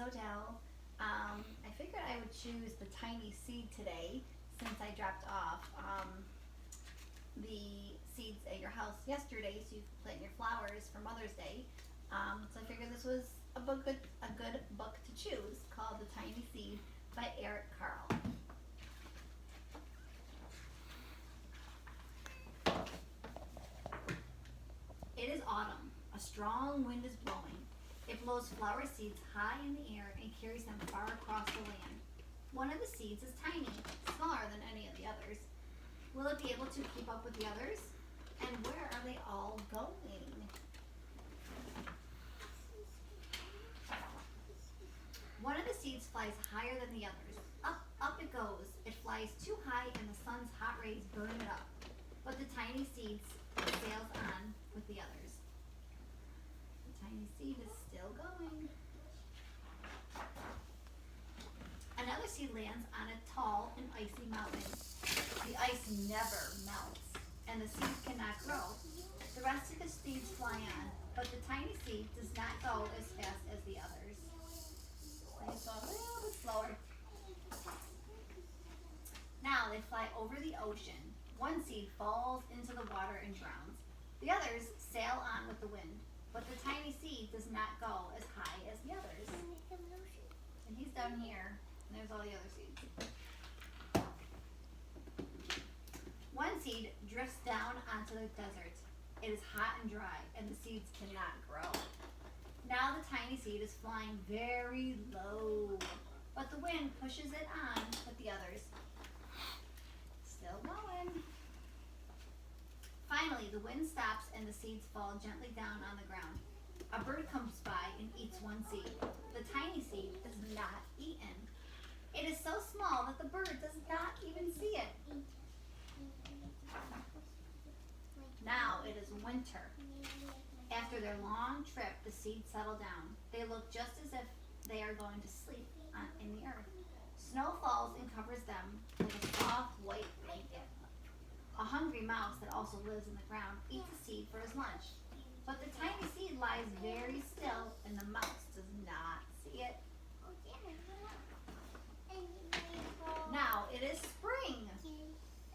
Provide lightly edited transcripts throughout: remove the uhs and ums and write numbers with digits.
JoJo. I figured I would choose the tiny seed today since I dropped off the seeds at your house yesterday, so you can plant your flowers for Mother's Day. So I figured this was a good book to choose, called The Tiny Seed by Eric Carle. It is autumn. A strong wind is blowing. It blows flower seeds high in the air and carries them far across the land. One of the seeds is tiny, smaller than any of the others. Will it be able to keep up with the others? And where are they all going? One of the seeds flies higher than the others. Up, up it goes. It flies too high and the sun's hot rays burn it up. But the tiny seed sails on with the others. The tiny seed is still going. Another seed lands on a tall and icy mountain. The ice never melts, and the seed cannot grow. The rest of the seeds fly on, but the tiny seed does not go as fast as the others. They go a little bit slower. Now they fly over the ocean. One seed falls into the water and drowns. The others sail on with the wind, but the tiny seed does not go as high as the others. And he's down here, and there's all the other seeds. One seed drifts down onto the desert. It is hot and dry, and the seeds cannot grow. Now the tiny seed is flying very low, but the wind pushes it on with the others. Still going. Finally, the wind stops and the seeds fall gently down on the ground. A bird comes by and eats one seed. The tiny seed is not eaten. It is so small that the bird does not even see it. Now it is winter. After their long trip, the seeds settle down. They look just as if they are going to sleep in the earth. Snow falls and covers them with a soft white blanket. A hungry mouse that also lives in the ground eats a seed for his lunch. But the tiny seed lies very still and the mouse does not see it. Now it is spring.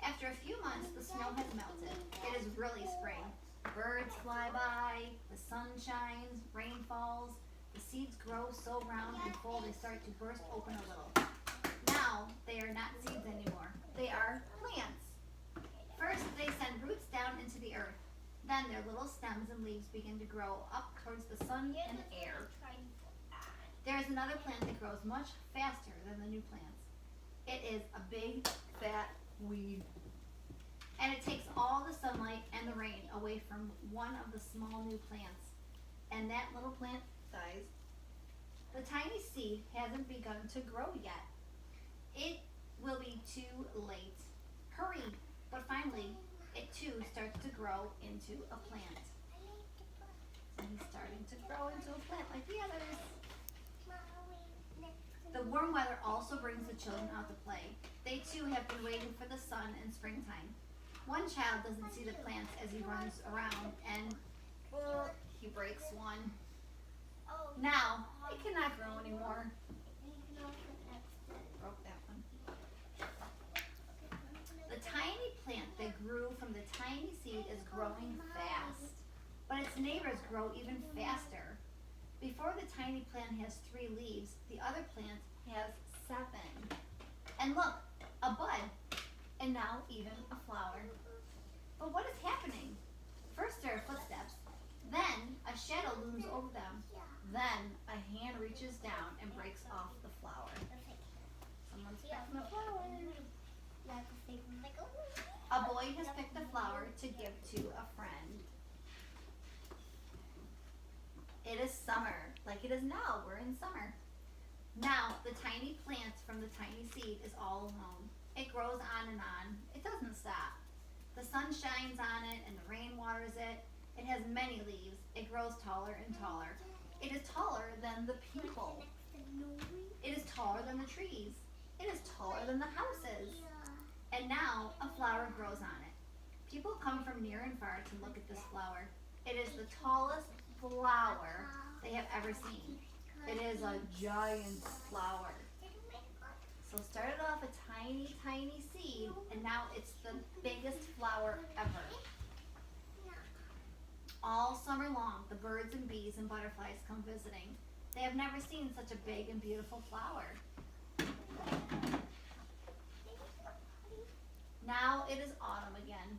After a few months, the snow has melted. It is really spring. Birds fly by, the sun shines, rain falls. The seeds grow so round and full they start to burst open a little. Now they are not seeds anymore. They are plants. First, they send roots down into the earth. Then their little stems and leaves begin to grow up towards the sun and air. There is another plant that grows much faster than the new plants. It is a big, fat weed. And it takes all the sunlight and the rain away from one of the small new plants. And that little plant dies. The tiny seed hasn't begun to grow yet. It will be too late. Hurry! But finally, it too starts to grow into a plant. And he's starting to grow into a plant like the others. The warm weather also brings the children out to play. They too have been waiting for the sun in springtime. One child doesn't see the plants as he runs around and he breaks one. Now, it cannot grow anymore. Broke that one. The tiny plant that grew from the tiny seed is growing fast, but its neighbors grow even faster. Before the tiny plant has 3 leaves, the other plant has 7. And look, a bud, and now even a flower. But what is happening? First there are footsteps, then a shadow looms over them, then a hand reaches down and breaks off the flower. Someone's picking a flower. A boy has picked a flower to give to a friend. It is summer, like it is now. We're in summer. Now, the tiny plant from the tiny seed is all alone. It grows on and on. It doesn't stop. The sun shines on it and the rain waters it. It has many leaves. It grows taller and taller. It is taller than the people. It is taller than the trees. It is taller than the houses. And now a flower grows on it. People come from near and far to look at this flower. It is the tallest flower they have ever seen. It is a giant flower. So it started off a tiny, tiny seed, and now it's the biggest flower ever. All summer long, the birds and bees and butterflies come visiting. They have never seen such a big and beautiful flower. Now it is autumn again.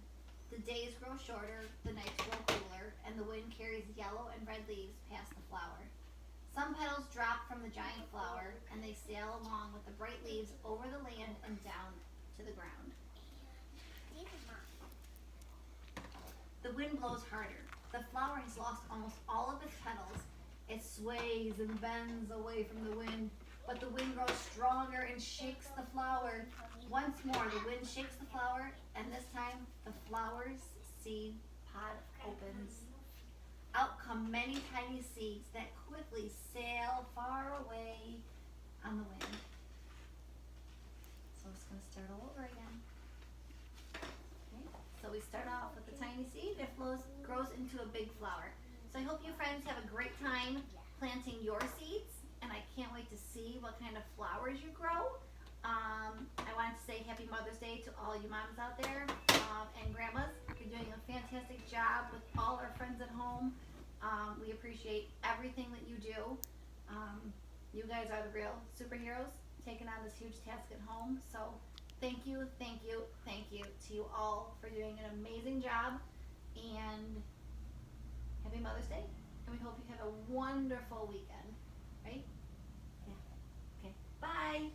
The days grow shorter, the nights grow cooler, and the wind carries yellow and red leaves past the flower. Some petals drop from the giant flower, and they sail along with the bright leaves over the land and down to the ground. The wind blows harder. The flower has lost almost all of its petals. It sways and bends away from the wind, but the wind grows stronger and shakes the flower. Once more, the wind shakes the flower, and this time the flower's seed pod opens. Out come many tiny seeds that quickly sail far away on the wind. So it's going to start all over again. Okay, so we start off with the tiny seed. It grows into a big flower. So I hope you friends have a great time planting your seeds, and I can't wait to see what kind of flowers you grow. I wanted to say Happy Mother's Day to all you moms out there and grandmas. You're doing a fantastic job with all our friends at home. We appreciate everything that you do. You guys are the real superheroes taking on this huge task at home. So thank you, thank you, thank you to you all for doing an amazing job. And Happy Mother's Day. And we hope you have a wonderful weekend. Right? Yeah. Okay. Bye.